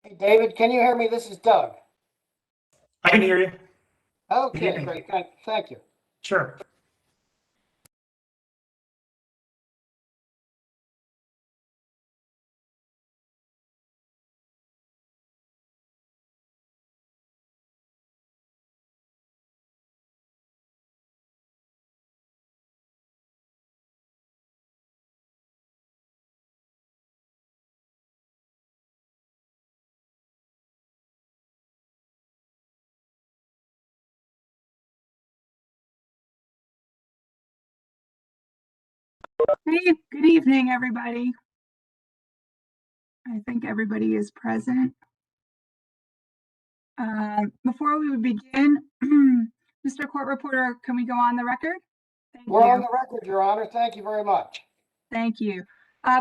Hey, David, can you hear me? This is Doug. I can hear you. Good Okay, evening. great. Thank you. Sure. Hey, good evening, everybody. I think everybody is present. Before we begin, Mr. Court Reporter, can we go on the record? Thank We're you. on the record, Your Honor. Thank you very much. Thank you.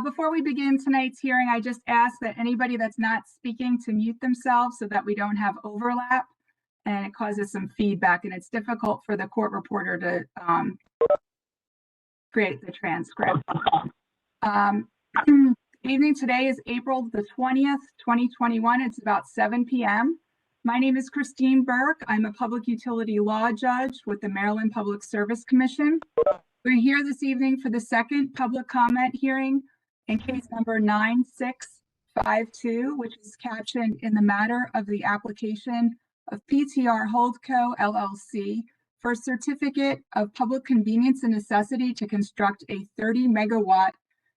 Before we begin tonight's hearing, I just ask that anybody that's not speaking to mute themselves so that we don't have overlap, and it causes some feedback, and it's difficult for the court reporter to create the transcript. Evening today is April the 20th, 2021. It's about 7 p.m. My name is Christine Burke. I'm a public utility law judge with the Maryland Public Service Commission. We're here this evening for the second public comment hearing in case number 9652, which is captioned in the matter of the application of PTR Holdco LLC for a certificate of public convenience and necessity to construct a 30 megawatt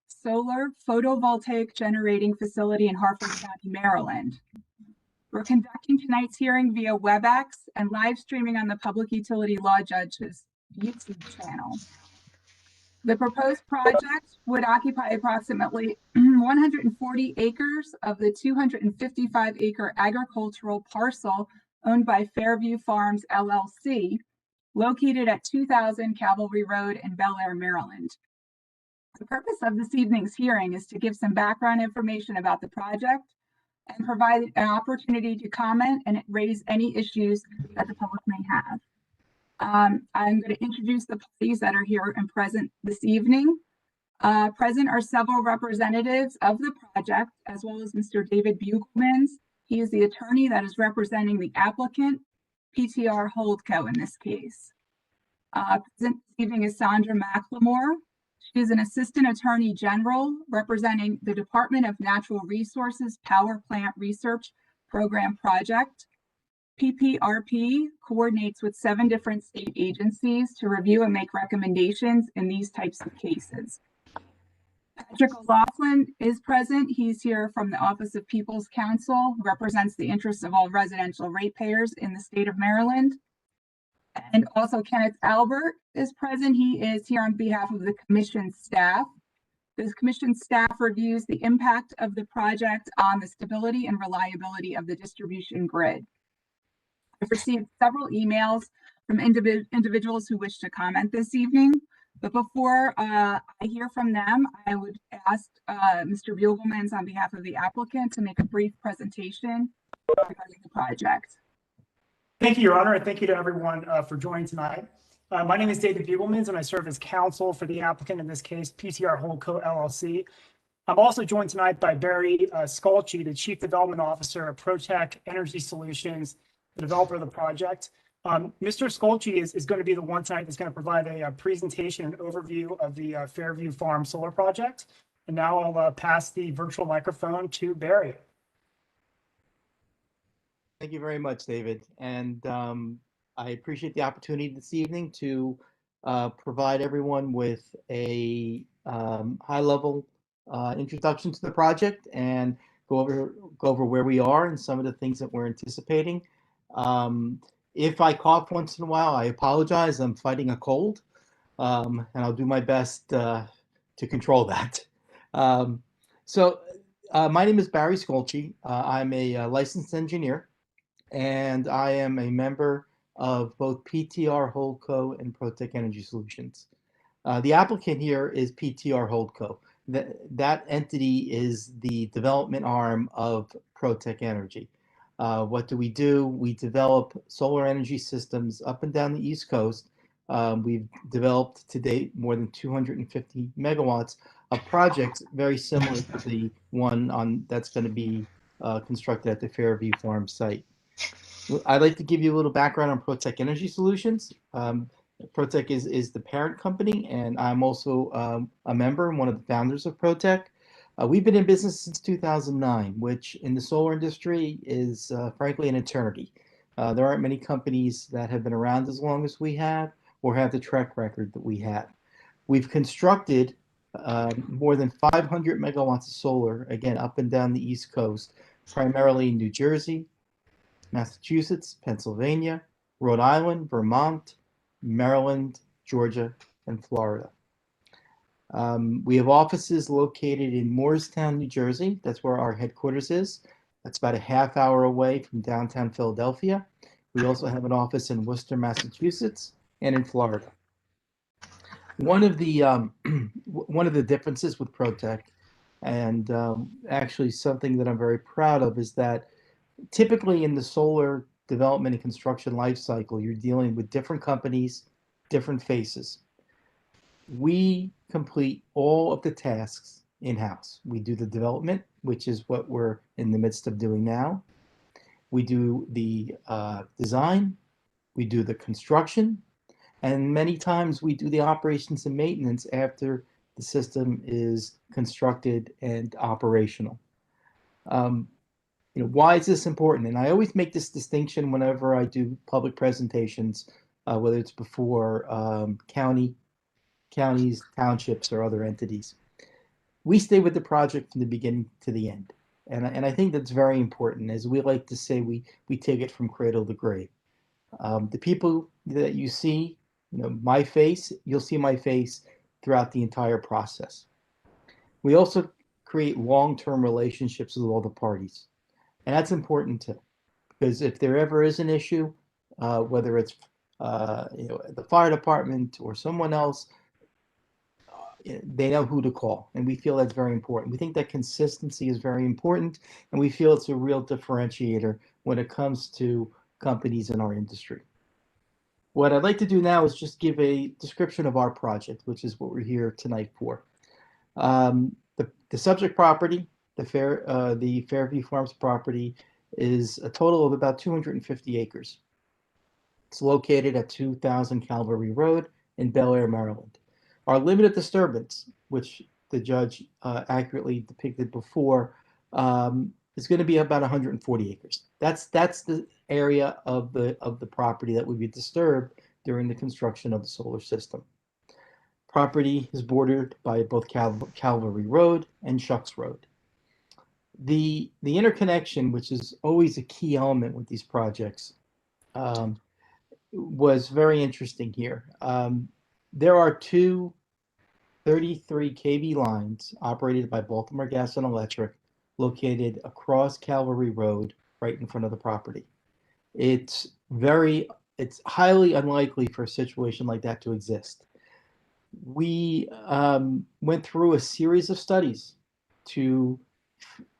solar photovoltaic generating facility in Harford County, Maryland. We're conducting tonight's hearing via WebEx and live streaming on the Public Utility Law Judge's YouTube channel. The proposed project would occupy approximately 140 acres of the 255-acre agricultural parcel owned by Fairview Farms LLC, located at 2000 Cavalry Road in Bel Air, Maryland. The purpose of this evening's hearing is to give some background information about the project and provide an opportunity to comment and raise any issues that the public may have. I'm going to introduce the parties that are here and present this evening. Present are several representatives of the project, as well as Mr. David Bugelmans. He is the attorney that is representing the applicant, PTR Holdco in this case. Present this evening is Sandra McLemore. She is an assistant attorney general representing the Department of Natural Resources Power Plant Research Program Project. PPRP coordinates with 7 different state agencies to review and make recommendations in these types of cases. Patrick O'Loughlin is present. He's here from the Office of People's Counsel, who represents the interests of all residential ratepayers in the state of Maryland. And also Kenneth Albert is present. He is here on behalf of the commission staff. The commission staff reviews the impact of the project on the stability and reliability of the distribution grid. I've received several emails from individuals who wish to comment this evening, but before I hear from them, I would ask Mr. Bugelmans on behalf of the applicant to make a brief presentation regarding the project. Thank you, Your Honor, and thank you to everyone for joining tonight. My name is David Bugelmans, and I serve as counsel for the applicant, in this case, PTR Holdco LLC. I'm also joined tonight by Barry Skolchi, the Chief Development Officer of Protec Energy Solutions, the developer of the project. Mr. Skolchi is going to be the one tonight that's going to provide a presentation and overview of the Fairview Farm solar project. And now I'll pass the virtual microphone to Barry. Thank you very much, David. And I appreciate the opportunity this evening to provide everyone with a high-level introduction to the project and go over where we are and some of the things that we're anticipating. If I cough once in a while, I apologize. I'm fighting a cold, and I'll do my best to control that. My name is Barry Skolchi. I'm a licensed engineer, and I am a member of both PTR Holdco and Protec Energy Solutions. The applicant here is PTR Holdco. That entity is the development arm of Protec Energy. What do? We develop solar energy systems up and down the East Coast. We've developed to date more than 250 megawatts of projects very similar to the one that's going to be constructed at the Fairview Farm site. I'd like to give you a little background on Protec Energy Solutions. Protec is the parent company, and I'm also a member and one of the founders of Protec. We've been in business since 2009, which in the solar industry is frankly an eternity. There aren't many companies that have been around as long as we have or have the track record that we have. We've constructed more than 500 megawatts of solar, again, up and down the East Coast, primarily in New Jersey, Massachusetts, Pennsylvania, Rhode Island, Vermont, Maryland, Georgia, and Florida. We have offices located in Moorestown, New Jersey. That's where our headquarters is. That's about a half hour away from downtown Philadelphia. We also have an office in Worcester, Massachusetts, and in Florida. One of the differences with Protec, and actually something that I'm very proud of, is that typically in the solar development and construction life cycle, you're dealing with different companies, different faces. We complete all of the tasks in-house. We do the development, which is what we're in the midst of doing now. We do the design, we do the construction, and many times we do the operations and maintenance after the system is constructed and operational. Why is this important? And I always make this distinction whenever I do public presentations, whether it's before counties, townships, or other entities. We stay with the project from the beginning to the end. And I think that's very important. As we like to say, we take it from cradle to grave. The people that you see, my face, you'll see my face throughout the entire process. We also create long-term relationships with all the parties. And that's important too, because if there ever is an issue, whether it's the fire department or someone else, they know who to call, and we feel that's very important. We think that consistency is very important, and we feel it's a real differentiator when it comes to companies in our industry. What I'd like to do now is just give a description of our project, which is what we're here tonight for. The subject property, the Fairview Farms property, is a total of about 250 acres. It's located at 2000 Calvary Road in Bel Air, Maryland. Our limited disturbance, which the judge accurately depicted before, is going to be about 140 acres. That's the area of the property that would be disturbed during the construction of the solar system. Property is bordered by both Calvary Road and Shucks Road. The interconnection, which is always a key element with these projects, was very interesting here. There are two 33 kV lines operated by Baltimore Gas and Electric located across Calvary Road right in front of the property. It's highly unlikely for a situation like that to exist. We went through a series of studies to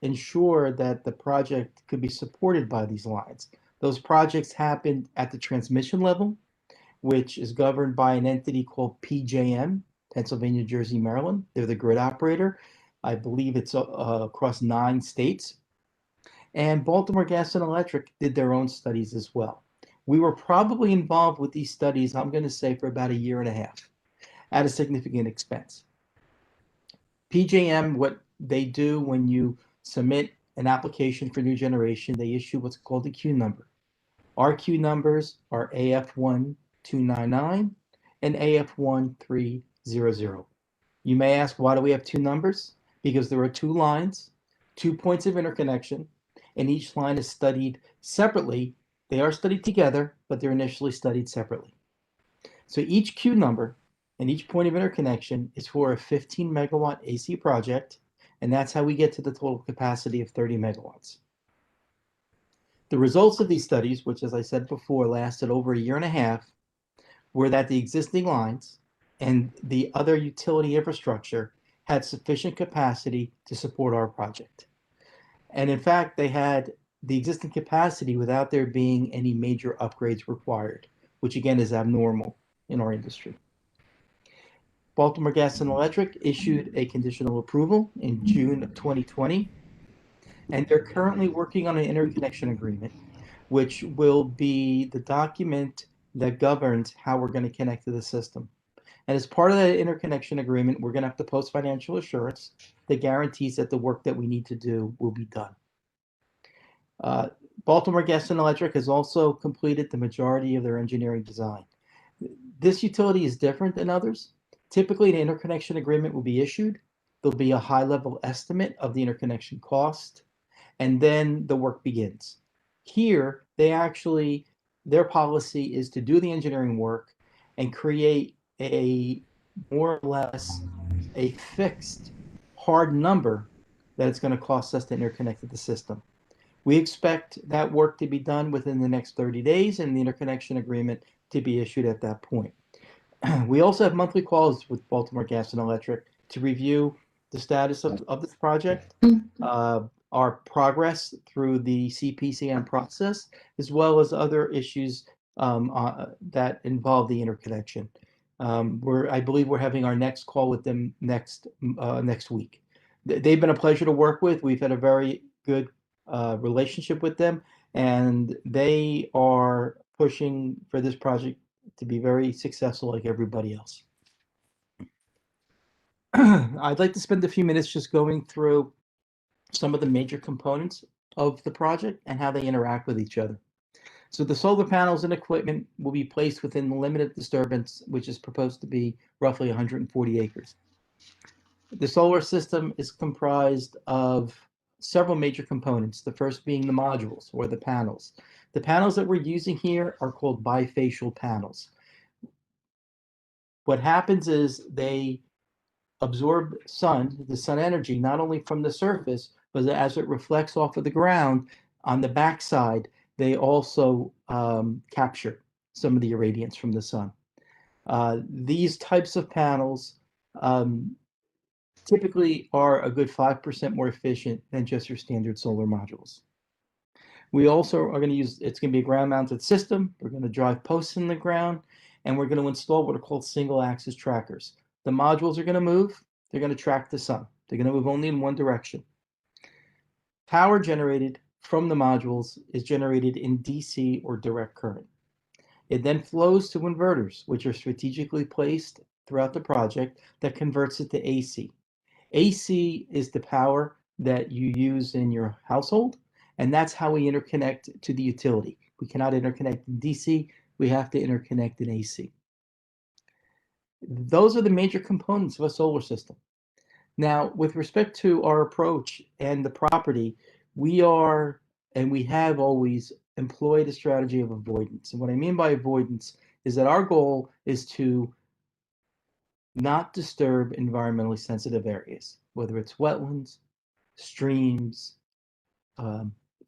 ensure that the project could be supported by these lines. Those projects happened at the transmission level, which is governed by an entity called PJM, Pennsylvania, Jersey, Maryland. They're the grid operator. I believe it's across 9 states. And Baltimore Gas and Electric did their own studies as well. We were probably involved with these studies, I'm going to say, for about 1.5 years at a significant expense. PJM, what they do when you submit an application for new generation, they issue what's called a queue number. Our queue numbers are AF1299 and AF1300. You may ask, why do we have 2 numbers? Because there are 2 lines, 2 points of interconnection, and each line is studied separately. They are studied together, but they're initially studied separately. So each queue number and each point of interconnection is for a 15 megawatt AC project, and that's how we get to the total capacity of 30 megawatts. The results of these studies, which, as I said before, lasted over 1.5 years, were that the existing lines and the other utility infrastructure had sufficient capacity to support our project. And in fact, they had the existing capacity without there being any major upgrades required, which again is abnormal in our industry. Baltimore Gas and Electric issued a conditional approval in June of 2020. And they're currently working on an interconnection agreement, which will be the document that governs how we're going to connect to the system. And as part of that interconnection agreement, we're going to have to post financial assurance that guarantees that the work that we need to do will be done. Baltimore Gas and Electric has also completed the majority of their engineering design. This utility is different than others. Typically, an interconnection agreement will be issued. There'll be a high-level estimate of the interconnection cost, and then the work begins. Here, their policy is to do the engineering work and create a more or less a fixed hard number that it's going to cost us to interconnect to the system. We expect that work to be done within the next 30 days and the interconnection agreement to be issued at that point. We also have monthly calls with Baltimore Gas and Electric to review the status of this project, our progress through the CPCN process, as well as other issues that involve the interconnection. I believe we're having our next call with them next week. They've been a pleasure to work with. We've had a very good relationship with them, and they are pushing for this project to be very successful like everybody else. I'd like to spend a few minutes just going through some of the major components of the project and how they interact with each other. So the solar panels and equipment will be placed within the limit of disturbance, which is proposed to be roughly 140 acres. The solar system is comprised of several major components, the first being the modules or the panels. The panels that we're using here are called bifacial panels. What happens is they absorb the sun energy, not only from the surface, but as it reflects off of the ground on the backside, they also capture some of the irradiance from the sun. These types of panels typically are a good 5% more efficient than just your standard solar modules. We also are going to it's going to be a ground mounted system. We're going to drive posts in the ground, and we're going to install what are called single axis trackers. The modules are going to move. They're going to track the sun. They're going to move only in one direction. Power generated from the modules is generated in DC or direct current. It then flows to inverters, which are strategically placed throughout the project that converts it to AC. AC is the power that you use in your household, and that's how we interconnect to the utility. We cannot interconnect in DC, we have to interconnect in AC. Those are the major components of a solar system. Now, with respect to our approach and the property, we have always employed a strategy of avoidance. And what I mean by avoidance is that our goal is to not disturb environmentally sensitive areas, whether it's wetlands, streams,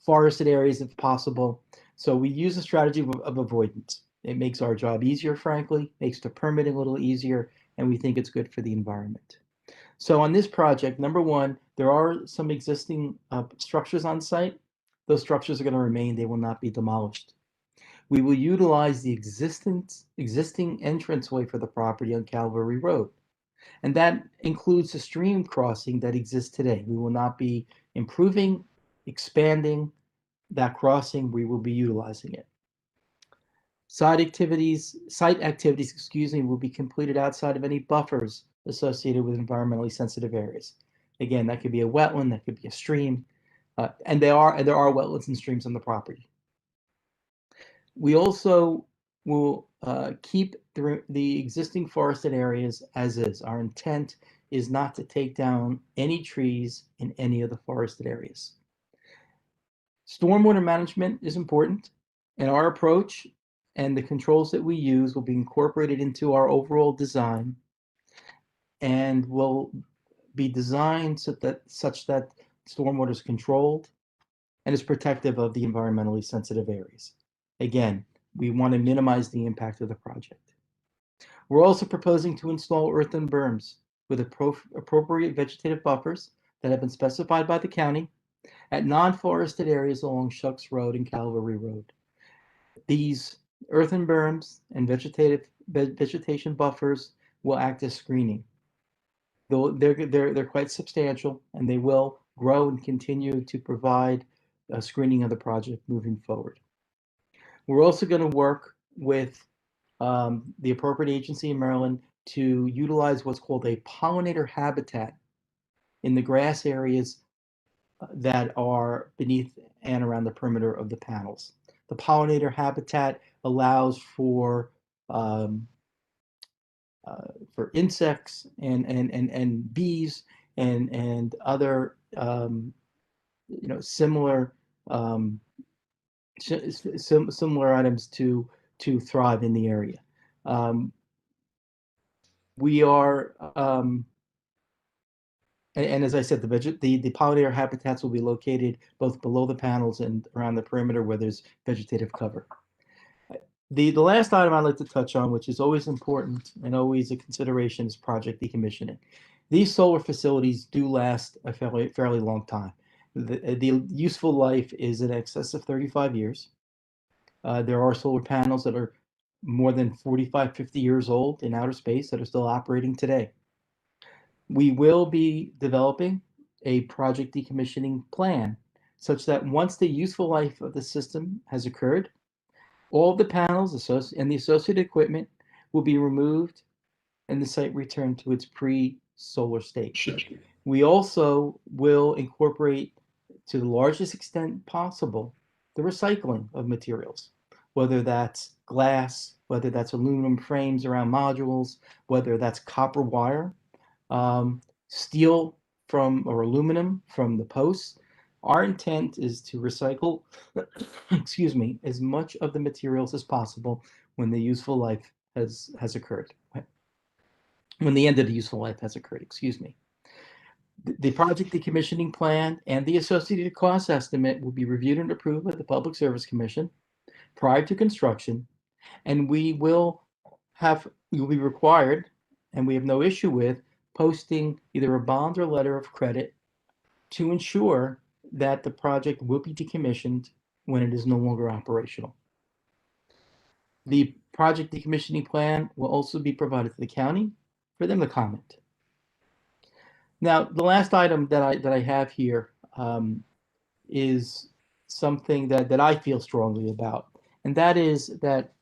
forested areas if possible. So we use a strategy of avoidance. It makes our job easier, frankly, makes the permitting a little easier, and we think it's good for the environment. So on this project, number one, there are some existing structures on site. Those structures are going to remain. They will not be demolished. We will utilize the existing entranceway for the property on Calvary Road. And that includes the stream crossing that exists today. We will not be improving, expanding that crossing. We will be utilizing it. Site activities, will be completed outside of any buffers associated with environmentally sensitive areas. Again, that could be a wetland, that could be a stream, and there are wetlands and streams on the property. We also will keep the existing forested areas as is. Our intent is not to take down any trees in any of the forested areas. Stormwater management is important, and our approach and the controls that we use will be incorporated into our overall design and will be designed such that stormwater is controlled and is protective of the environmentally sensitive areas. Again, we want to minimize the impact of the project. We're also proposing to install earthen berms with appropriate vegetative buffers that have been specified by the county at non-forested areas along Shucks Road and Calvary Road. These earthen berms and vegetation buffers will act as screening. They're quite substantial, and they will grow and continue to provide a screening of the project moving forward. We're also going to work with the appropriate agency in Maryland to utilize what's called a pollinator habitat in the grass areas that are beneath and around the perimeter of the panels. The pollinator habitat allows for insects and bees and other similar similar items to thrive in the area. We are and as I said, the pollinator habitats will be located both below the panels and around the perimeter where there's vegetative cover. The last item I'd like to touch on, which is always important and always a consideration, is project decommissioning. These solar facilities do last a fairly long time. The useful life is in excess of 35 years. There are solar panels that are more than 45, 50 years old in outer space that are still operating today. We will be developing a project decommissioning plan such that once the useful life of the system has occurred, all of the panels and the associated equipment will be removed and the site returned to its pre-solar state. We also will incorporate, to the largest extent possible, the recycling of materials, whether that's glass, whether that's aluminum frames around modules, whether that's copper wire, steel or aluminum from the posts. Our intent is to recycle, excuse me, as much of the materials as possible when the useful life has occurred. When the end of the useful life has occurred, excuse me. The project decommissioning plan and the associated cost estimate will be reviewed and approved by the Public Service Commission prior to construction, and we will be required, and we have no issue with, posting either a bond or letter of credit to ensure that the project will be decommissioned when it is no longer operational. The project decommissioning plan will also be provided to the county for them to comment. Now, the last item that I have here is something that I feel strongly about, and that is that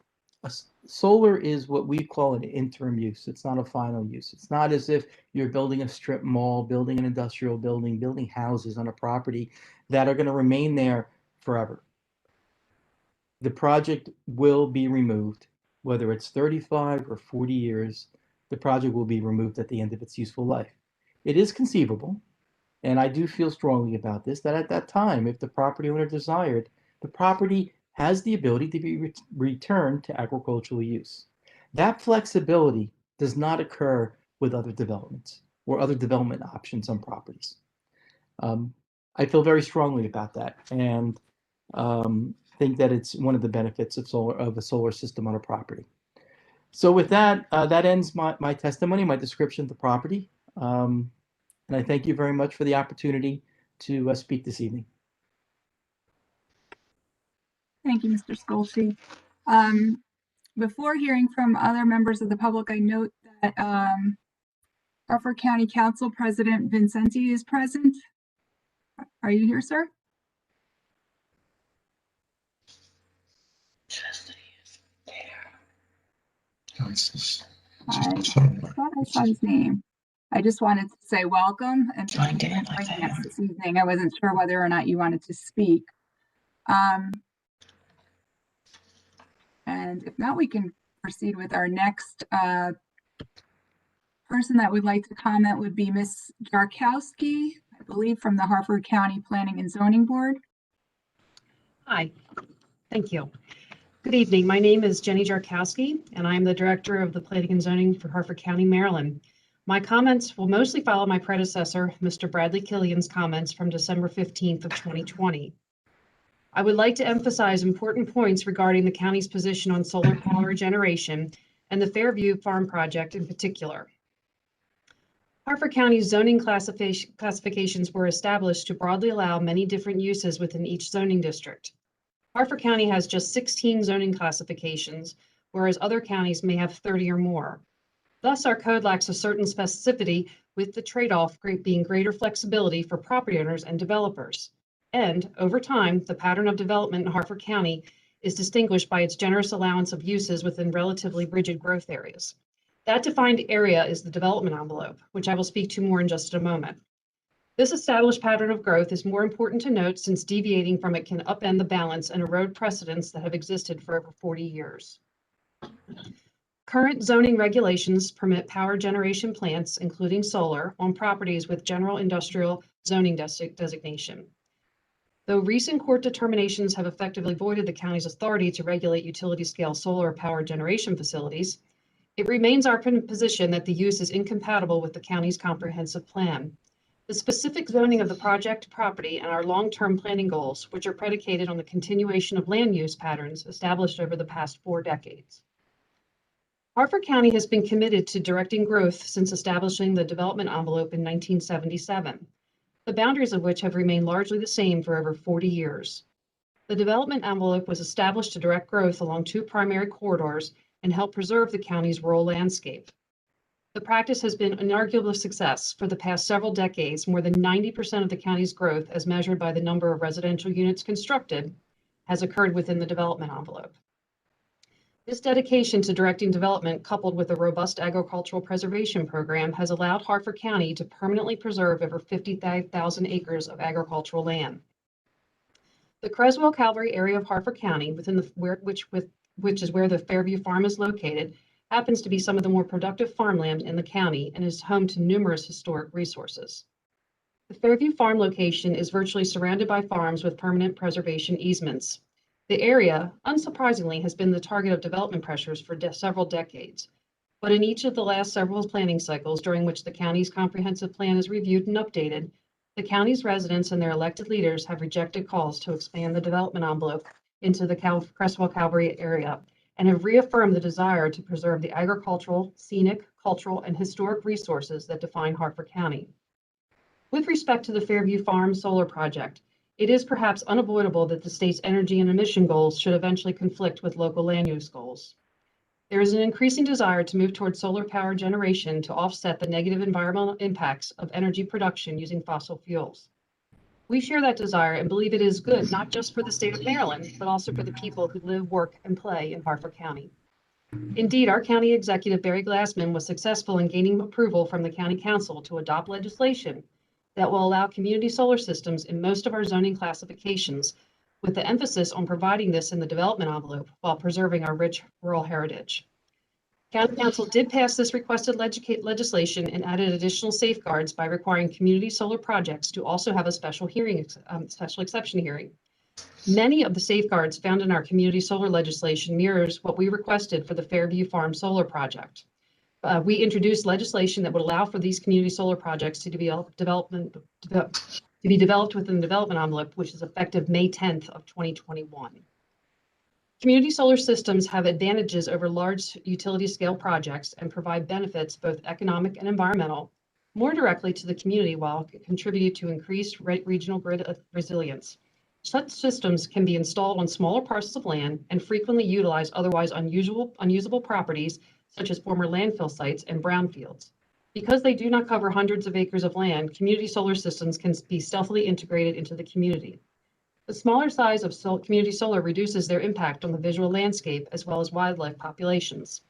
solar is what we call an interim use. It's not a final use. It's not as if you're building a strip mall, building an industrial building, building houses on a property that are going to remain there forever. The project will be removed, whether it's 35 or 40 years, the project will be removed at the end of its useful life. It is conceivable, and I do feel strongly about this, that at that time, if the property owner desired, the property has the ability to be returned to agricultural use. That flexibility does not occur with other developments or other development options on properties. I feel very strongly about that, and think that it's one of the benefits of a solar system on a property. So with that, that ends my testimony, my description of the property. And I thank you very much for the opportunity to speak this evening. Thank you, Mr. Skolsky. Before hearing from other members of the public, I note that Harford County Council President Vincenti is present. Are you here, sir? I thought I saw his name. I just wanted to say welcome and I did, I joining us think. this evening. I wasn't sure whether or not you wanted to speak. And if not, we can proceed with our next person that would like to comment would be Ms. Jarkowski, I believe from the Harford County Planning and Zoning Board. Hi, thank you. Good evening. My name is Jenny Jarkowski, and I'm the Director of the Planning and Zoning for Harford County, Maryland. My comments will mostly follow my predecessor, Mr. Bradley Killian's comments from December 15th of 2020. I would like to emphasize important points regarding the county's position on solar power generation and the Fairview Farm project in particular. Harford County's zoning classifications were established to broadly allow many different uses within each zoning district. Harford County has just 16 zoning classifications, whereas other counties may have 30 or more. Thus, our code lacks a certain specificity with the trade-off being greater flexibility for property owners and developers. And over time, the pattern of development in Harford County is distinguished by its generous allowance of uses within relatively rigid growth areas. That defined area is the development envelope, which I will speak to more in just a moment. This established pattern of growth is more important to note since deviating from it can upend the balance and erode precedents that have existed for over 40 years. Current zoning regulations permit power generation plants, including solar, on properties with general industrial zoning designation. Though recent court determinations have effectively voided the county's authority to regulate utility-scale solar power generation facilities, it remains our position that the use is incompatible with the county's comprehensive plan. The specific zoning of the project property and our long-term planning goals, which are predicated on the continuation of land use patterns established over the past 4 decades. Harford County has been committed to directing growth since establishing the development envelope in 1977, the boundaries of which have remained largely the same for over 40 years. The development envelope was established to direct growth along 2 primary corridors and help preserve the county's rural landscape. The practice has been an arguable success. For the past several decades, more than 90% of the county's growth, as measured by the number of residential units constructed, has occurred within the development envelope. This dedication to directing development, coupled with a robust agricultural preservation program, has allowed Harford County to permanently preserve over 55,000 acres of agricultural land. The Creswell-Calvary area of Harford County, which is where the Fairview farm is located, happens to be some of the more productive farmland in the county and is home to numerous historic resources. The Fairview farm location is virtually surrounded by farms with permanent preservation easements. The area, unsurprisingly, has been the target of development pressures for several decades. But in each of the last several planning cycles during which the county's comprehensive plan is reviewed and updated, the county's residents and their elected leaders have rejected calls to expand the development envelope into the Creswell-Calvary area and have reaffirmed the desire to preserve the agricultural, scenic, cultural, and historic resources that define Harford County. With respect to the Fairview Farm Solar Project, it is perhaps unavoidable that the state's energy and emission goals should eventually conflict with local land use goals. There is an increasing desire to move towards solar power generation to offset the negative environmental impacts of energy production using fossil fuels. We share that desire and believe it is good not just for the state of Maryland, but also for the people who live, work, and play in Harford County. Indeed, our county executive, Barry Glassman, was successful in gaining approval from the county council to adopt legislation that will allow community solar systems in most of our zoning classifications, with the emphasis on providing this in the development envelope while preserving our rich rural heritage. County Council did pass this requested legislation and added additional safeguards by requiring community solar projects to also have a special exception hearing. Many of the safeguards found in our community solar legislation mirrors what we requested for the Fairview Farm Solar Project. We introduced legislation that would allow for these community solar projects to be developed within the development envelope, which is effective May 10th of 2021. Community solar systems have advantages over large utility scale projects and provide benefits, both economic and environmental, more directly to the community while contributing to increased regional grid resilience. Such systems can be installed on smaller parcels of land and frequently utilize otherwise unusable properties, such as former landfill sites and brownfields. Because they do not cover hundreds of acres of land, community solar systems can be stealthily integrated into the community. The smaller size of community solar reduces their impact on the visual landscape as well as wildlife populations.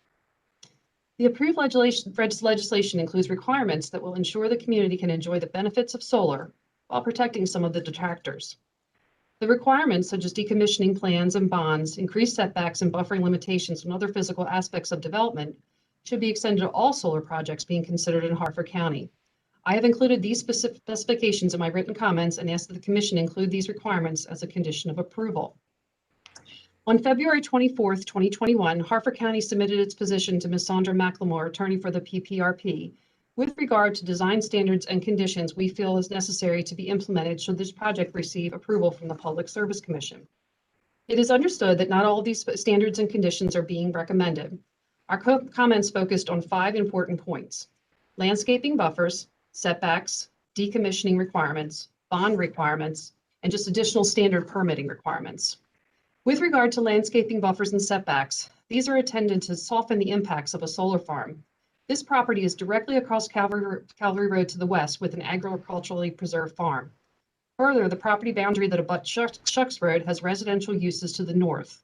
The approved legislation includes requirements that will ensure the community can enjoy the benefits of solar while protecting some of the detractors. The requirements, such as decommissioning plans and bonds, increased setbacks and buffering limitations and other physical aspects of development, should be extended to all solar projects being considered in Harford County. I have included these specifications in my written comments and asked that the Commission include these requirements as a condition of approval. On February 24th, 2021, Harford County submitted its position to Ms. Sandra McLemore, attorney for the PPRP, with regard to design standards and conditions we feel is necessary to be implemented should this project receive approval from the Public Service Commission. It is understood that not all of these standards and conditions are being recommended. Our comments focused on 5 important points: landscaping buffers, setbacks, decommissioning requirements, bond requirements, and just additional standard permitting requirements. With regard to landscaping buffers and setbacks, these are intended to soften the impacts of a solar farm. This property is directly across Calvary Road to the west with an agriculturally preserved farm. Further, the property boundary that abuts Shucks Road has residential uses to the north.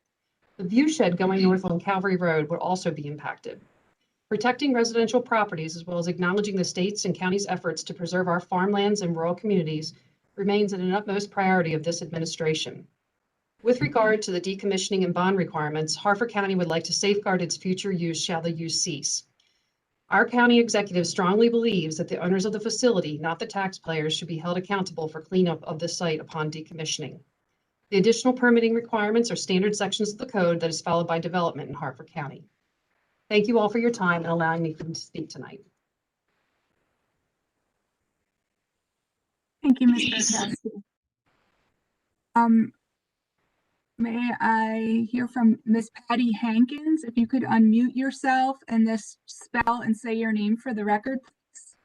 The view shed going north on Calvary Road would also be impacted. Protecting residential properties, as well as acknowledging the state's and county's efforts to preserve our farmlands and rural communities, remains an utmost priority of this administration. With regard to the decommissioning and bond requirements, Harford County would like to safeguard its future use shall the use cease. Our county executive strongly believes that the owners of the facility, not the taxpayers, should be held accountable for cleanup of the site upon decommissioning. The additional permitting requirements are standard sections of the code that is followed by development in Harford County. Thank you all for your time and allowing me to speak tonight. Thank you, Ms. Jarkowski. May I hear from Ms. Patty Hankins? If you could unmute yourself and this spell and say your name for the record, please.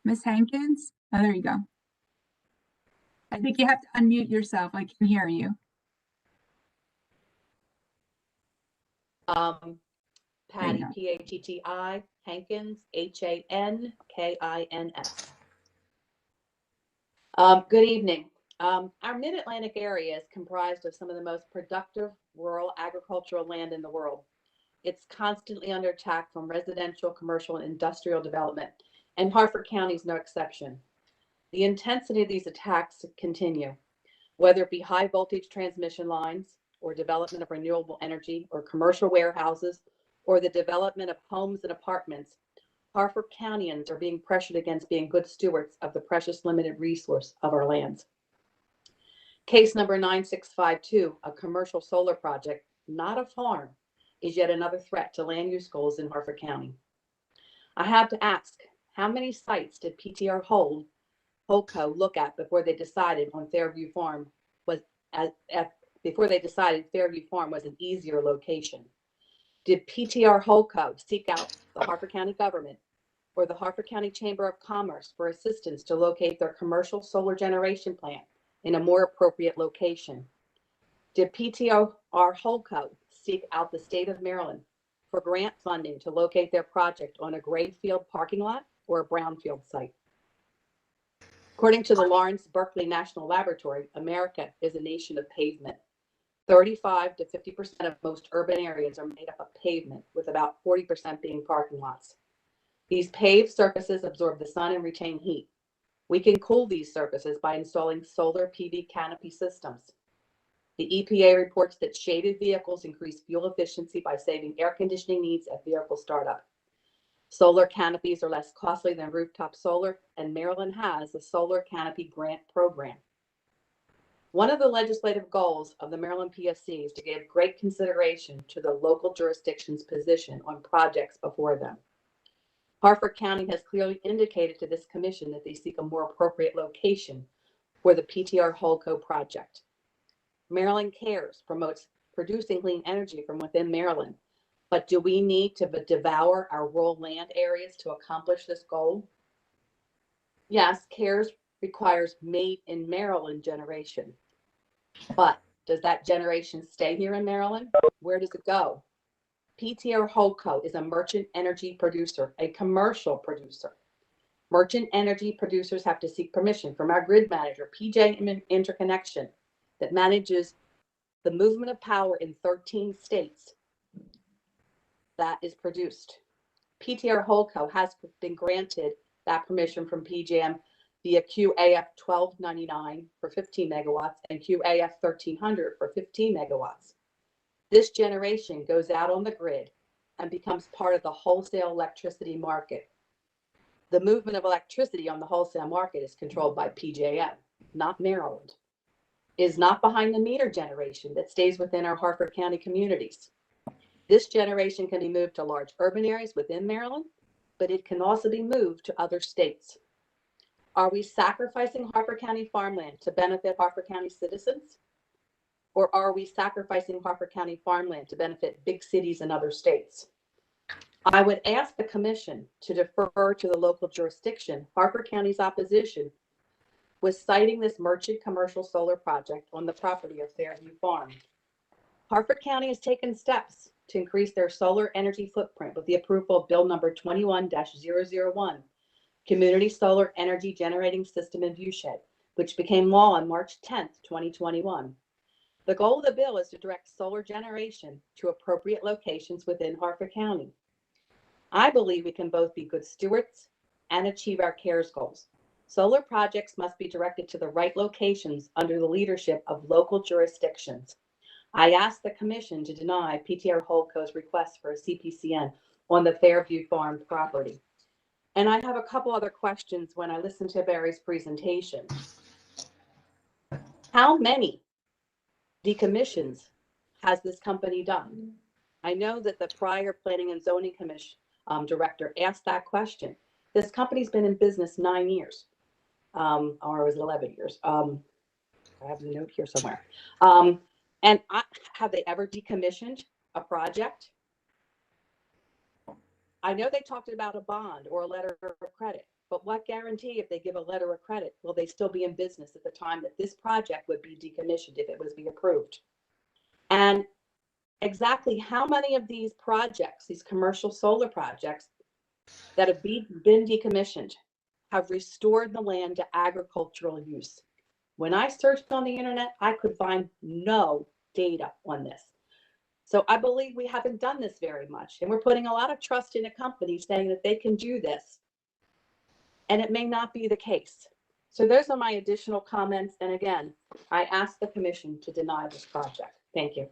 Ms. Hankins? Oh, there you go. I think you have to unmute yourself. I can hear you. Patty, P-A-T-T-I, Hankins, H-A-N-K-I-N-S. Good evening. Our Mid-Atlantic area is comprised of some of the most productive rural agricultural land in the world. It's constantly under attack from residential, commercial, and industrial development, and Harford County is no exception. The intensity of these attacks continue, whether it be high voltage transmission lines, or development of renewable energy, or commercial warehouses, or the development of homes and apartments. Harford Countyans are being pressured against being good stewards of the precious limited resource of our lands. Case number 9652, a commercial solar project, not a farm, is yet another threat to land use goals in Harford County. I have to ask, how many sites did PTR Holdco look at before they decided on Fairview Farm was Fairview Farm was an easier location? Did PTR Holdco seek out the Harford County government or the Harford County Chamber of Commerce for assistance to locate their commercial solar generation plant in a more appropriate location? Did PTR Holdco seek out the state of Maryland for grant funding to locate their project on a grade field parking lot or a brownfield site? According to the Lawrence Berkeley National Laboratory, America is a nation of pavement. 35 to 50% of most urban areas are made up of pavement, with about 40% being parking lots. These paved surfaces absorb the sun and retain heat. We can cool these surfaces by installing solar PV canopy systems. The EPA reports that shaded vehicles increase fuel efficiency by saving air conditioning needs at vehicle startup. Solar canopies are less costly than rooftop solar, and Maryland has a solar canopy grant program. One of the legislative goals of the Maryland PSC is to give great consideration to the local jurisdiction's position on projects before them. Harford County has clearly indicated to this commission that they seek a more appropriate location for the PTR Holdco project. Maryland Cares promotes producing clean energy from within Maryland, but do we need to devour our rural land areas to accomplish this goal? Yes, Cares requires made in Maryland generation. But does that generation stay here in Maryland? Where does it go? PTR Holdco is a merchant energy producer, a commercial producer. Merchant energy producers have to seek permission from our grid manager, PJ Interconnection, that manages the movement of power in 13 states that is produced. PTR Holdco has been granted that permission from PJM via QAF 1299 for 15 megawatts and QAF 1300 for 15 megawatts. This generation goes out on the grid and becomes part of the wholesale electricity market. The movement of electricity on the wholesale market is controlled by PJM, not Maryland. It is not behind the meter generation that stays within our Harford County communities. This generation can be moved to large urban areas within Maryland, but it can also be moved to other states. Are we sacrificing Harford County farmland to benefit Harford County citizens? Or are we sacrificing Harford County farmland to benefit big cities and other states? I would ask the commission to defer to the local jurisdiction Harford County's opposition was siting this merchant commercial solar project on the property of Fairview Farm. Harford County has taken steps to increase their solar energy footprint with the approval of Bill number 21-001, Community Solar Energy Generating System in Viewshed, which became law on March 10th, 2021. The goal of the bill is to direct solar generation to appropriate locations within Harford County. I believe we can both be good stewards and achieve our CARES goals. Solar projects must be directed to the right locations under the leadership of local jurisdictions. I asked the commission to deny PTR Holdco's request for a CPCN on the Fairview Farm property. And I have a couple other questions when I listened to Barry's presentation. How many decommissions has this company done? I know that the prior Planning and Zoning Commission director asked that question. This company's been in business 9 years, or was it 11 years? I have a note here somewhere. And have they ever decommissioned a project? I know they talked about a bond or a letter of credit, but what guarantee if they give a letter of credit, will they still be in business at the time that this project would be decommissioned if it was be approved? And exactly how many of these projects, these commercial solar projects that have been decommissioned, have restored the land to agricultural use? When I searched on the internet, I could find no data on this. So I believe we haven't done this very much, and we're putting a lot of trust in a company saying that they can do this, and it may not be the case. So those are my additional comments. And again, I ask the commission to deny this project. Thank you.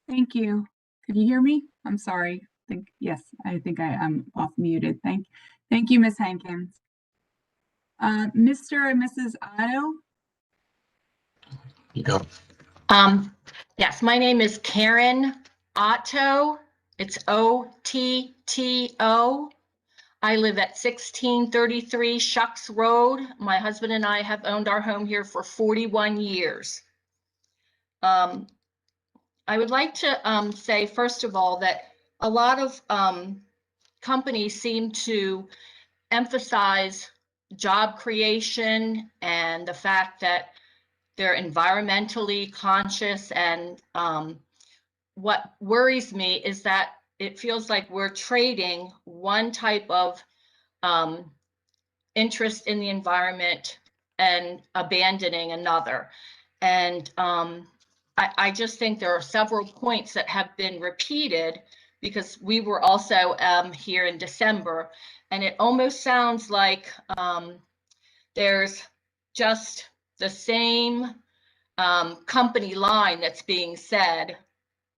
Thank you. Could you hear me? I'm sorry. Yes, I think I am off muted. Thank you, Ms. Hankins. Mr. and Mrs. Otto? You go. Yes, my name is Karen Otto. It's O-T-T-O. I live at 1633 Shucks Road. My husband and I have owned our home here for 41 years. I would like to say, first of all, that a lot of companies seem to emphasize job creation and the fact that they're environmentally conscious. And what worries me is that it feels like we're trading one type of interest in the environment and abandoning another. And I just think there are several points that have been repeated, because we were also here in December, and it almost sounds like there's just the same company line that's being said,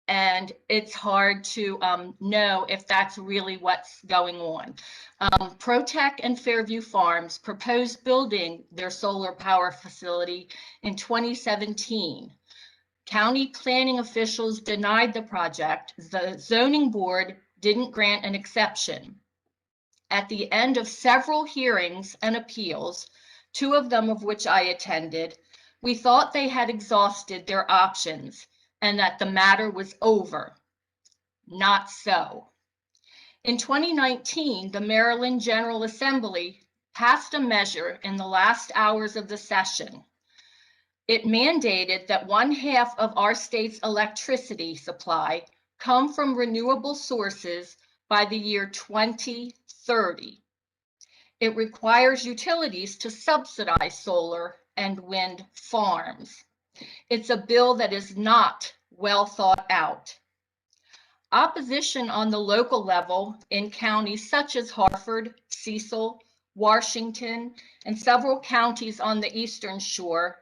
and it's hard to know if that's really what's going on. Protech and Fairview Farms proposed building their solar power facility in 2017. County planning officials denied the project. The zoning board didn't grant an exception. At the end of several hearings and appeals, 2 of them of which I attended, we thought they had exhausted their options and that the matter was over. Not so. In 2019, the Maryland General Assembly passed a measure in the last hours of the session. It mandated that 1/2 of our state's electricity supply come from renewable sources by the year 2030. It requires utilities to subsidize solar and wind farms. It's a bill that is not well thought out. Opposition on the local level in counties such as Harford, Cecil, Washington, and several counties on the Eastern Shore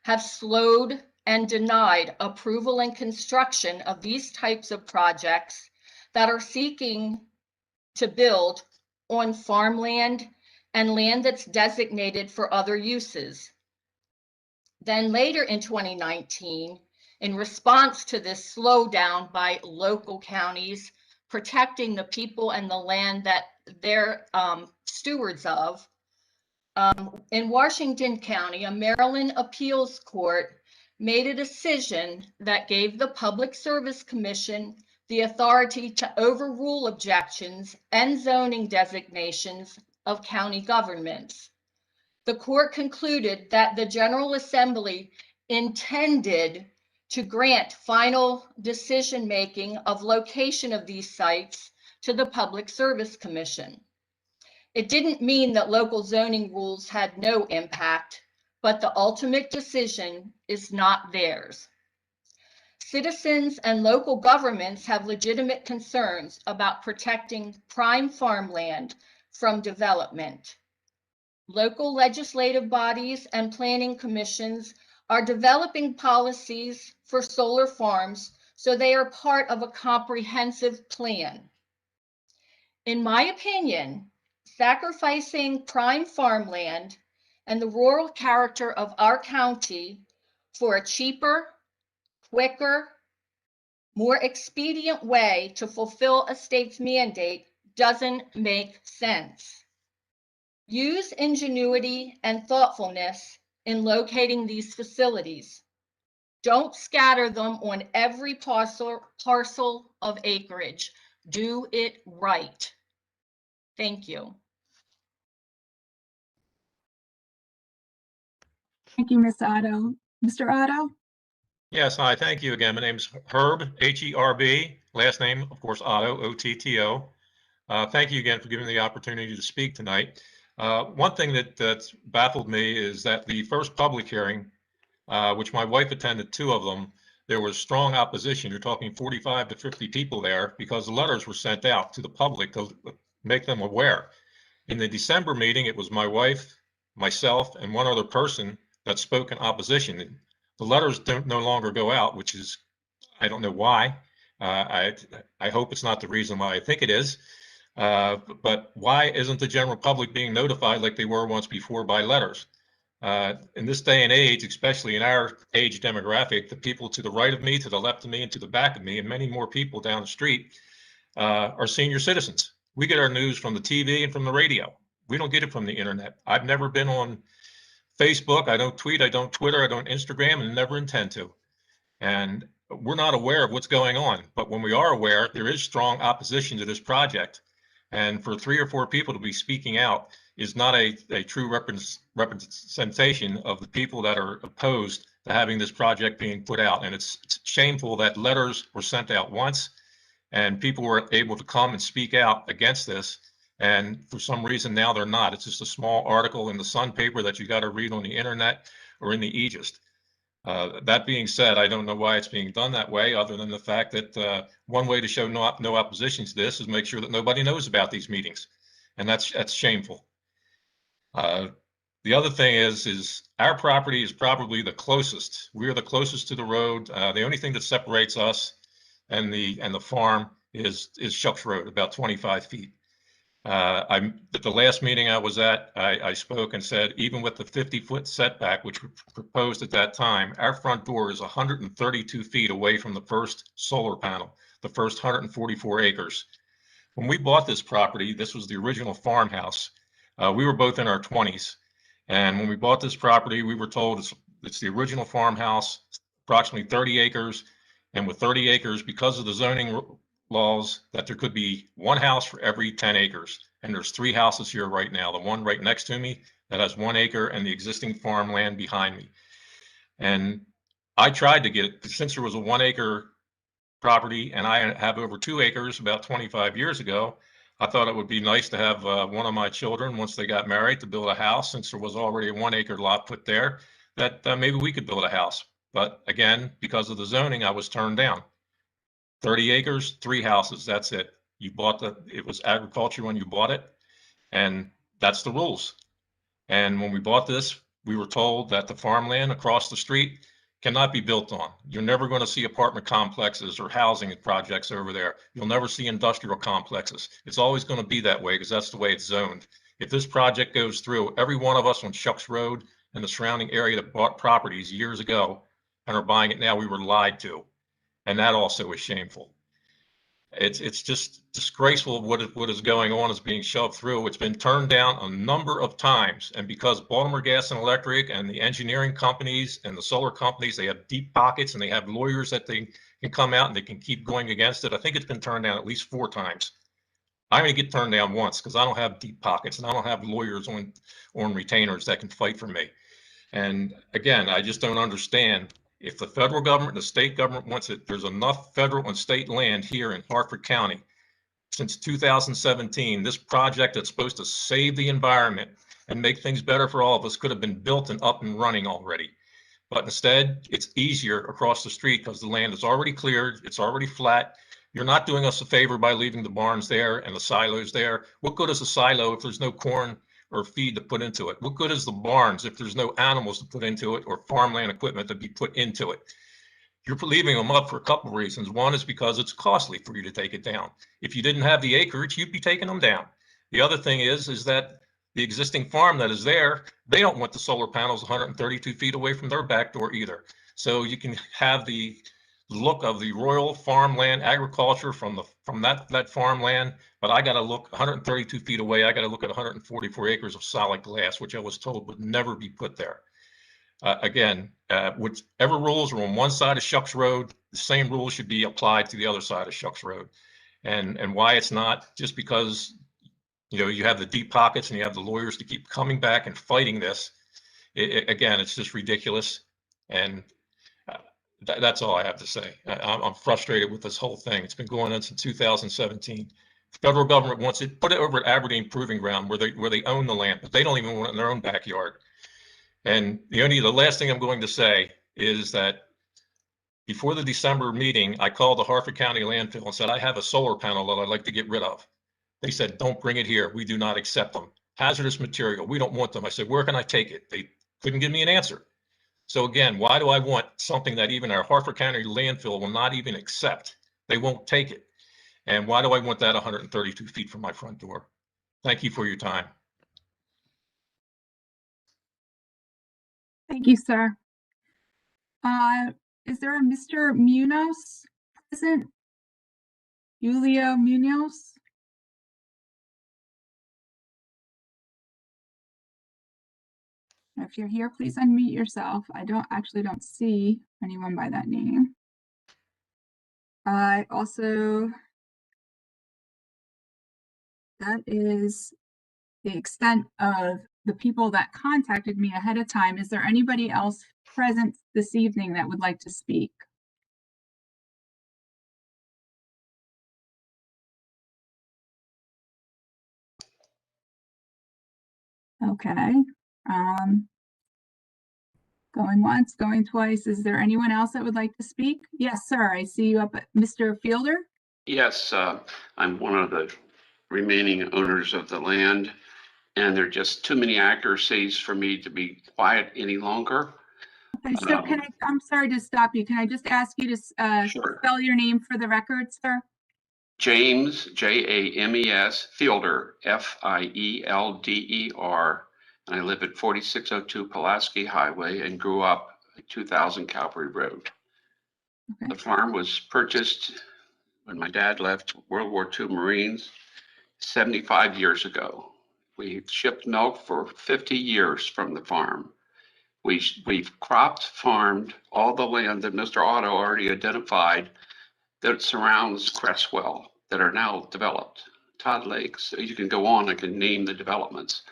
have slowed and denied approval and construction of these types of projects that are seeking to build on farmland and land that's designated for other uses. Then later in 2019, in response to this slowdown by local counties protecting the people and the land that they're stewards of, in Washington County, a Maryland appeals court made a decision that gave the Public Service Commission the authority to overrule objections and zoning designations of county governments. The court concluded that the General Assembly intended to grant final decision-making of location of these sites to the Public Service Commission. It didn't mean that local zoning rules had no impact, but the ultimate decision is not theirs. Citizens and local governments have legitimate concerns about protecting prime farmland from development. Local legislative bodies and planning commissions are developing policies for solar farms, so they are part of a comprehensive plan. In my opinion, sacrificing prime farmland and the rural character of our county for a cheaper, quicker, more expedient way to fulfill a state's mandate doesn't make sense. Use ingenuity and thoughtfulness in locating these facilities. Don't scatter them on every parcel of acreage. Do it right. Thank you. Thank you, Ms. Otto. Mr. Otto? Yes, hi, thank you again. My name's Herb, H-E-R-B, last name, of course, Otto, O-T-T-O. Thank you again for giving me the opportunity to speak tonight. One thing that's baffled me is that the first public hearing, which my wife attended 2 of them, there was strong opposition. You're talking 45 to 50 people there because the letters were sent out to the public to make them aware. In the December meeting, it was my wife, myself, and one other person that spoke in opposition. The letters don't no longer go out, which is, I don't know why. I hope it's not the reason why I think it is. But why isn't the general public being notified like they were once before by letters? In this day and age, especially in our age demographic, the people to the right of me, to the left of me, and to the back of me, and many more people down the street are senior citizens. We get our news from the TV and from the radio. We don't get it from the internet. I've never been on Facebook. I don't tweet. I don't Twitter. I don't Instagram, and never intend to. And we're not aware of what's going on. But when we are aware, there is strong opposition to this project. And for 3 or 4 people to be speaking out is not a true representation of the people that are opposed to having this project being put out. And it's shameful that letters were sent out once and people were able to come and speak out against this. And for some reason now they're not. It's just a small article in the Sun paper that you got to read on the internet or in the Aegis. That being said, I don't know why it's being done that way, other than the fact that one way to show no opposition to this is make sure that nobody knows about these meetings, and that's shameful. The other thing is our property is probably the closest. We are the closest to the road. The only thing that separates us and the farm is Shucks Road, about 25 feet. At the last meeting I was at, I spoke and said, even with the 50-foot setback, which we proposed at that time, our front door is 132 feet away from the first solar panel, the first 144 acres. When we bought this property, this was the original farmhouse. We were both in our 20s. And when we bought this property, we were told it's the original farmhouse, approximately 30 acres. And with 30 acres, because of the zoning laws, that there could be 1 house for every 10 acres. And there's 3 houses here right now. The one right next to me that has 1 acre and the existing farmland behind me. And I tried to get it, since there was a 1 acre property and I have over 2 acres about 25 years ago, I thought it would be nice to have one of my children, once they got married, to build a house, since there was already a 1 acre lot put there, that maybe we could build a house. But again, because of the zoning, I was turned down. 30 acres, 3 houses, that's it. You bought it was agriculture when you bought it, and that's the rules. And when we bought this, we were told that the farmland across the street cannot be built on. You're never going to see apartment complexes or housing projects over there. You'll never see industrial complexes. It's always going to be that way because that's the way it's zoned. If this project goes through, every one of us on Shucks Road and the surrounding area that bought properties years ago and are buying it now, we were lied to. And that also is shameful. It's just disgraceful what is going on is being shoved through. It's been turned down a number of times. And because Baltimore Gas and Electric and the engineering companies and the solar companies, they have deep pockets and they have lawyers that they can come out and they can keep going against it. I think it's been turned down at least 4 times. I'm going to get turned down once because I don't have deep pockets and I don't have lawyers on retainers that can fight for me. And again, I just don't understand. If the federal government and the state government wants it, there's enough federal and state land here in Hartford County. Since 2017, this project that's supposed to save the environment and make things better for all of us could have been built and up and running already. But instead, it's easier across the street because the land is already cleared, it's already flat. You're not doing us a favor by leaving the barns there and the silos there. What good is a silo if there's no corn or feed to put into it? What good is the barns if there's no animals to put into it or farmland equipment to be put into it? You're leaving them up for a couple of reasons. One is because it's costly for you to take it down. If you didn't have the acreage, you'd be taking them down. The other thing is that the existing farm that is there, they don't want the solar panels 132 feet away from their back door either. So you can have the look of the royal farmland agriculture from that farmland, but I got to look 132 feet away. I got to look at 144 acres of solid glass, which I was told would never be put there. Again, whichever rules are on one side of Shucks Road, the same rules should be applied to the other side of Shucks Road. And why it's not just because, you know, you have the deep pockets and you have the lawyers to keep coming back and fighting this. Again, it's just ridiculous. And that's all I have to say. I'm frustrated with this whole thing. It's been going on since 2017. The federal government wants it, put it over at Aberdeen Proving Ground where they own the land, but they don't even want it in their own backyard. And the last thing I'm going to say is that before the December meeting, I called the Hartford County landfill and said, I have a solar panel that I'd like to get rid of. They said, don't bring it here. We do not accept them. Hazardous material. We don't want them. I said, where can I take it? They couldn't give me an answer. So again, why do I want something that even our Hartford County landfill will not even accept? They won't take it. And why do I want that 132 feet from my front door? Thank you for your time. Thank you, sir. Is there a Mr. Munoz present? Julio Munoz? If you're here, please unmute yourself. I don't see anyone by that name. Also, that is the extent of the people that contacted me ahead of time. Is there anybody else present this evening that would like to speak? Okay. Going once, going twice. Is there anyone else that would like to speak? Yes, sir. I see you up, Mr. Fielder. Yes, I'm one of the remaining owners of the land, and there are just too many accuracies for me to be quiet any longer. Okay, so I'm sorry to stop you. Can I just ask you to Sure. spell your name for the record, sir? James, James, Fielder, Fielder, and I live at 4602 Pulaski Highway and grew up at 2000 Calvary Road. Okay. The farm was purchased when my dad left World War II Marines 75 years ago. We've shipped milk for 50 years from the farm. We've cropped, farmed all the land that Mr. Otto already identified that surrounds Cresswell that are now developed. Todd Lakes, you can go on, I can name the developments.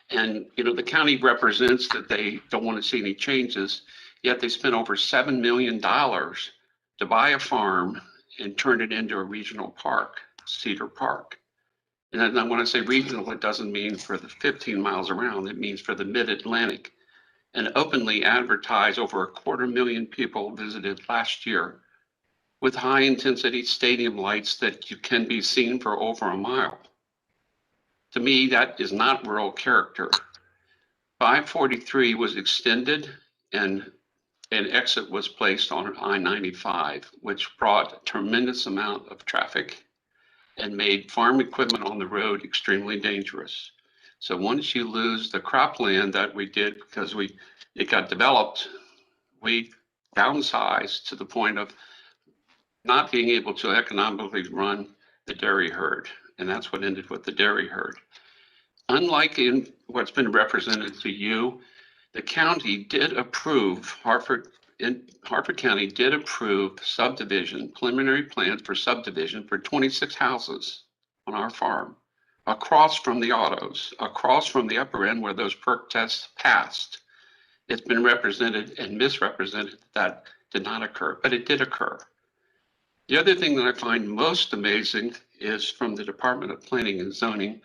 And, you know, the county represents that they don't want to see any changes, yet they spent over $7 million to buy a farm and turn it into a regional park, Cedar Park. And then when I say regional, it doesn't mean for the 15 miles around, it means for the mid-Atlantic. And openly advertise over 250,000 people visited last year with high intensity stadium lights that you can be seen for over a mile. To me, that is not rural character. 543 was extended and an exit was placed on I-95, which brought a tremendous amount of traffic and made farm equipment on the road extremely dangerous. So once you lose the cropland that we did because it got developed, we downsized to the point of not being able to economically run the dairy herd. And that's what ended with the dairy herd. Unlike in what's been represented to you, the county did approve, Harford County did approve subdivision, preliminary plans for subdivision for 26 houses on our farm, across from the autos, across from the upper end where those perk tests passed. It's been represented and misrepresented that did not occur, but it did occur. The other thing that I find most amazing is from the Department of Planning and Zoning.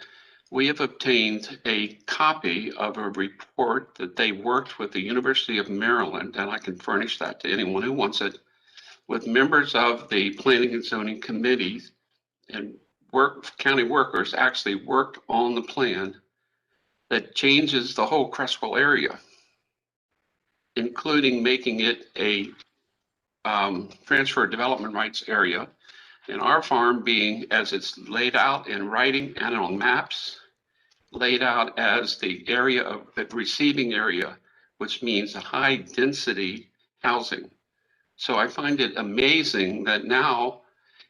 We have obtained a copy of a report that they worked with the University of Maryland, and I can furnish that to anyone who wants it, with members of the Planning and Zoning committees and county workers actually worked on the plan that changes the whole Creswell area, including making it a transfer development rights area, and our farm being, as it's laid out in writing and on maps, laid out as the area of the receiving area, which means high density housing. So I find it amazing that now,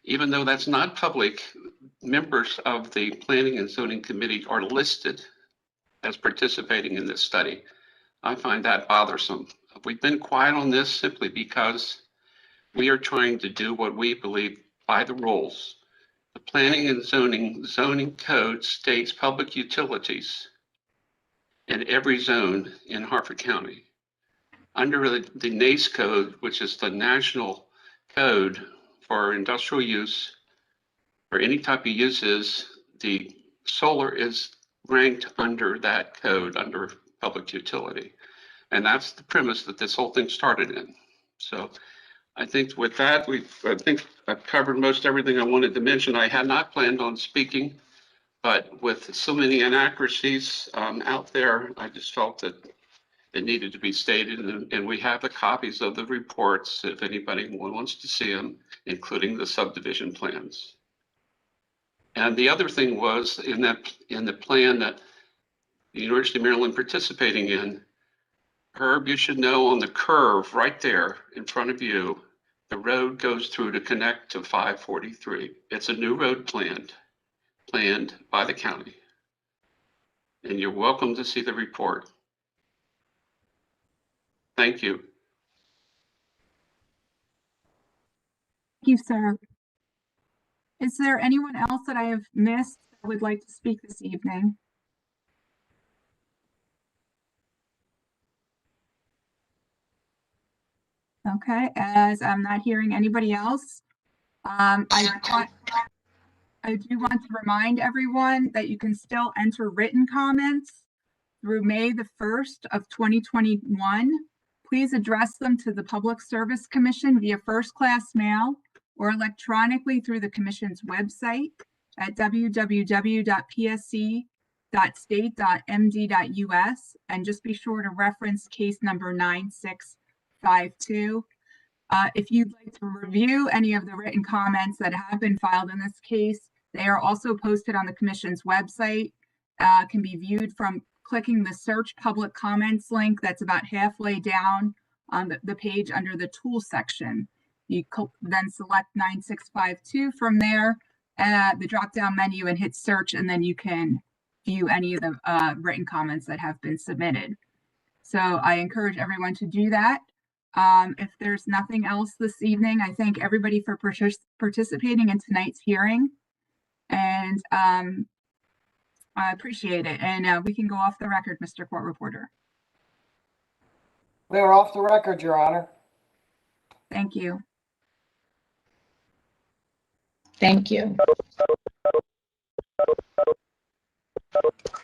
even though that's not public, members of the Planning and Zoning Committee are listed as participating in this study. I find that bothersome. We've been quiet on this simply because we are trying to do what we believe by the rules. The Planning and Zoning Code states public utilities in every zone in Harford County. Under the NACE code, which is the national code for industrial use or any type of uses, the solar is ranked under that code, under public utility. And that's the premise that this whole thing started in. So I think with that, I think I've covered most everything I wanted to mention. I had not planned on speaking, but with so many inaccuracies out there, I just felt that it needed to be stated. And we have the copies of the reports if anybody wants to see them, including the subdivision plans. And the other thing was in the plan that the University of Maryland participating in, Herb, you should know on the curve right there in front of you, the road goes through to connect to 543. It's a new road planned by the county. And you're welcome to see the report. Thank you. Thank you, sir. Is there anyone else that I have missed that would like to speak this evening? Okay, as I'm not hearing anybody else, I do want to remind everyone that you can still enter written comments through May the 1st of 2021. Please address them to the Public Service Commission via first-class mail or electronically through the Commission's website at www.psc.state.md.us, and just be sure to reference case number 9652. If you'd like to review any of the written comments that have been filed in this case, they are also posted on the Commission's website, can be viewed from clicking the search public comments link that's about halfway down on the page under the tool section. You then select 9652 from there, the drop-down menu, and hit search, and then you can view any of the written comments that have been submitted. So I encourage everyone to do that. If there's nothing else this evening, I thank everybody for participating in tonight's hearing, and I appreciate it. And we can go off the record, Mr. Court Reporter. We are off the record, Your Honor. Thank you. Thank you.